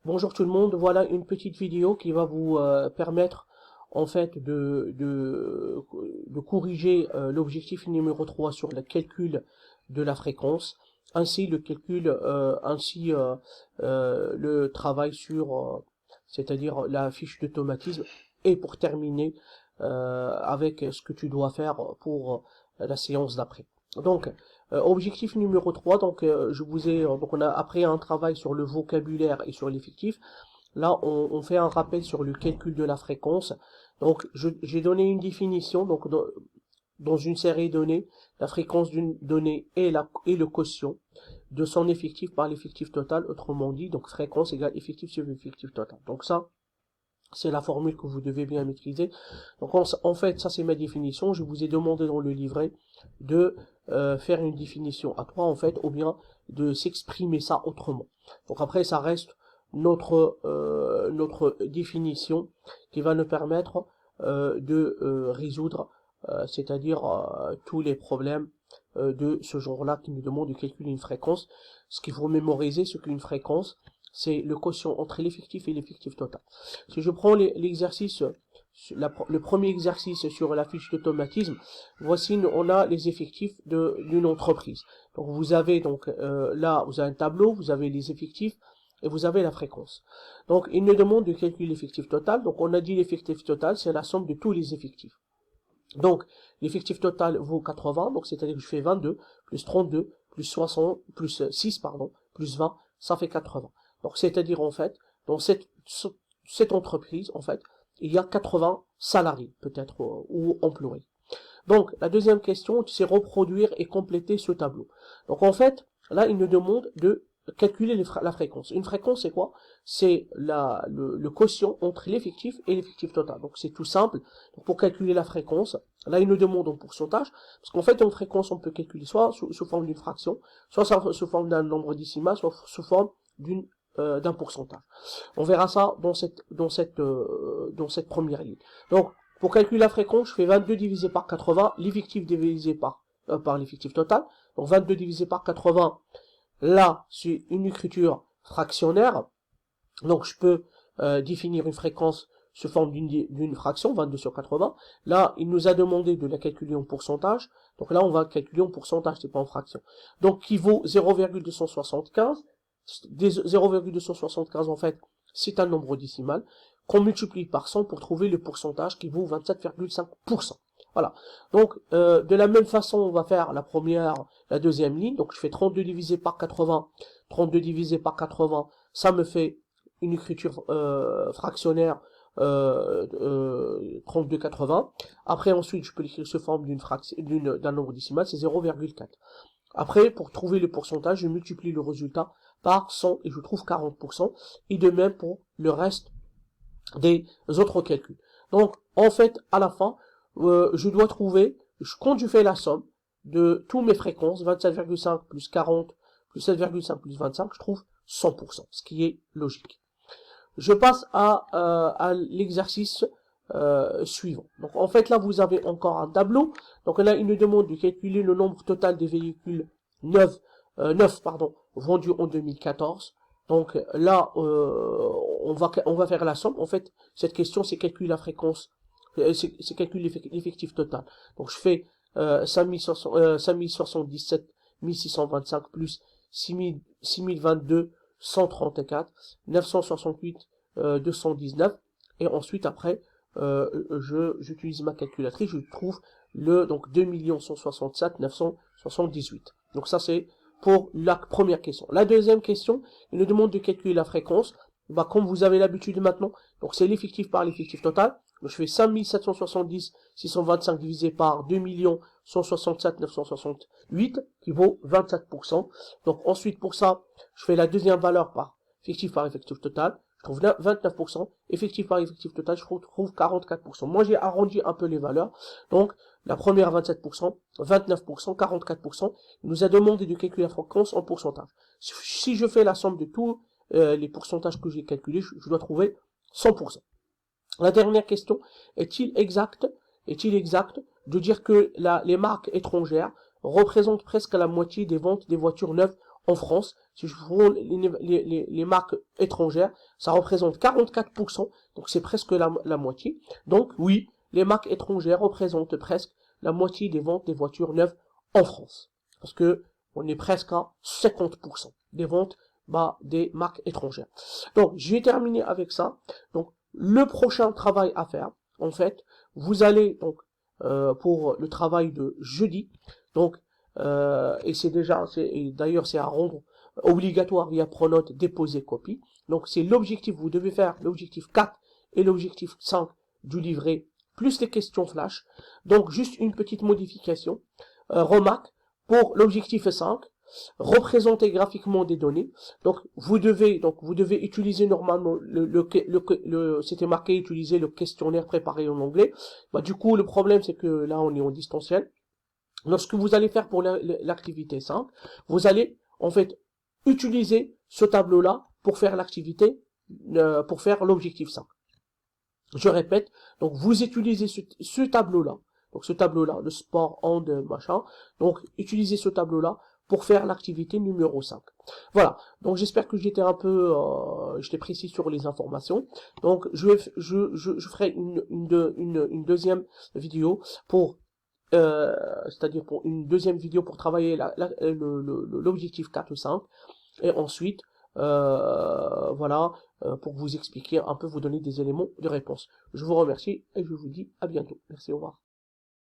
Bonjour tout le monde, voilà une petite vidéo qui va vous permettre en fait de corriger l'objectif numéro 3 sur le calcul de la fréquence, ainsi le calcul, le travail sur, c'est-à-dire la fiche d'automatisme, et pour terminer avec ce que tu dois faire pour la séance d'après. Donc, objectif numéro 3, donc je vous ai donc on a après un travail sur le vocabulaire et sur l'effectif. Là, on fait un rappel sur le calcul de la fréquence. Donc, j'ai donné une définition. Donc, dans une série donnée, la fréquence d'une donnée est le quotient de son effectif par l'effectif total. Autrement dit, donc fréquence égale effectif sur l'effectif total. Donc ça, c'est la formule que vous devez bien maîtriser. Donc en fait, ça c'est ma définition. Je vous ai demandé dans le livret de faire une définition à 3 en fait, ou bien de s'exprimer ça autrement. Donc après, ça reste notre définition qui va nous permettre de résoudre, c'est-à-dire tous les problèmes de ce genre-là qui nous demandent de calculer une fréquence. Ce qu'il faut mémoriser, c'est qu'une fréquence, c'est le quotient entre l'effectif et l'effectif total. Si je prends l'exercice, le premier exercice sur la fiche d'automatisme, voici, on a les effectifs d'une entreprise. Donc vous avez donc là, vous avez un tableau, vous avez les effectifs et vous avez la fréquence. Donc il nous demande de calculer l'effectif total. Donc on a dit l'effectif total, c'est la somme de tous les effectifs. Donc l'effectif total vaut 80, donc c'est-à-dire que je fais 22 plus 32 plus 60 plus 6 pardon plus 20, ça fait 80. Donc, c'est-à-dire, en fait, dans cette entreprise, en fait, il y a 80 salariés, peut-être, ou employés. Donc, la deuxième question, c'est reproduire et compléter ce tableau. Donc, en fait, là, il nous demande de calculer la fréquence. Une fréquence, c'est quoi? C'est le quotient entre l'effectif et l'effectif total. Donc, c'est tout simple. Donc, pour calculer la fréquence, là, il nous demande en pourcentage, parce qu'en fait, une fréquence, on peut calculer soit sous forme d'une fraction, soit sous forme d'un nombre décimal, soit sous forme d'un pourcentage. On verra ça dans cette première ligne. Donc, pour calculer la fréquence, je fais 22 divisé par 80, l'effectif divisé par l'effectif total. Donc, 22 divisé par 80, là, c'est une écriture fractionnaire. Donc, je peux définir une fréquence sous forme d'une fraction, 22 sur 80. Là, il nous a demandé de la calculer en pourcentage. Donc là, on va calculer en pourcentage, c'est pas en fraction. Donc, qui vaut 0,275. 0,275 en fait, c'est un nombre décimal qu'on multiplie par 100 pour trouver le pourcentage qui vaut 27,5%. Voilà. Donc, de la même façon, on va faire la deuxième ligne. Donc, je fais 32 divisé par 80. 32 divisé par 80, ça me fait une écriture fractionnaire 32,80. Après, ensuite, je peux l'écrire sous forme d'un nombre décimal, c'est 0,4. Après, pour trouver le pourcentage, je multiplie le résultat par 100 et je trouve 40%. Et de même pour le reste des autres calculs. Donc, en fait, à la fin, je dois trouver, quand je fais la somme de toutes mes fréquences, 27,5 plus 40 plus 7,5 plus 25, je trouve 100%, ce qui est logique. Je passe à l'exercice suivant. Donc en fait là vous avez encore un tableau. Donc là il nous demande de calculer le nombre total des véhicules neufs vendus en 2014. Donc là on va faire la somme. En fait cette question c'est calculer la fréquence, c'est calculer l'effectif total. Donc je fais 5077 1625 plus 6022 134 968 219 et ensuite après j'utilise ma calculatrice, je trouve donc 2 167 978. Donc ça c'est pour la première question. La deuxième question, il nous demande de calculer la fréquence. Bah, comme vous avez l'habitude maintenant, donc c'est l'effectif par l'effectif total. Donc je fais 5770 625 divisé par 2 167 968 qui vaut 27%. Donc ensuite pour ça, je fais la deuxième valeur par effectif total. Je trouve 29%, effectif par effectif total, je trouve 44%. Moi, j'ai arrondi un peu les valeurs. Donc, la première 27%, 29%, 44%. Il nous a demandé de calculer la fréquence en pourcentage. Si je fais la somme de tous les pourcentages que j'ai calculés, je dois trouver 100%. La dernière question, est-il exact de dire que les marques étrangères représentent presque la moitié des ventes des voitures neuves en France. Si je prends les marques étrangères, ça représente 44%, donc c'est presque la moitié. Donc oui, les marques étrangères représentent presque la moitié des ventes des voitures neuves en France. Parce que on est presque à 50% des ventes des marques étrangères. Donc, je vais terminer avec ça. Donc, le prochain travail à faire, en fait, vous allez donc pour le travail de jeudi. Donc, et c'est déjà, d'ailleurs, c'est à rendre obligatoire via Pronote, déposer copie. Donc, c'est l'objectif. Vous devez faire l'objectif 4 et l'objectif 5 du livret, plus les questions flash. Donc, juste une petite modification. Remarque, pour l'objectif 5, représenter graphiquement des données. Donc, vous devez utiliser normalement c'était marqué utiliser le questionnaire préparé en anglais. Du coup, le problème, c'est que là, on est en distanciel. Lorsque vous allez faire pour l'activité 5, vous allez, en fait, utiliser ce tableau-là pour faire l'activité, pour faire l'objectif 5. Je répète, donc vous utilisez ce tableau-là, donc ce tableau-là, le sport, hand, machin, donc utilisez ce tableau-là pour faire l'activité numéro 5. Voilà, donc j'espère que j'étais un peu, j'étais précis sur les informations. Donc je ferai une deuxième vidéo pour, c'est-à-dire pour une deuxième vidéo pour travailler l'objectif 4 ou 5, et ensuite, voilà, pour vous expliquer un peu, vous donner des éléments de réponse. Je vous remercie et je vous dis à bientôt. Merci, au revoir.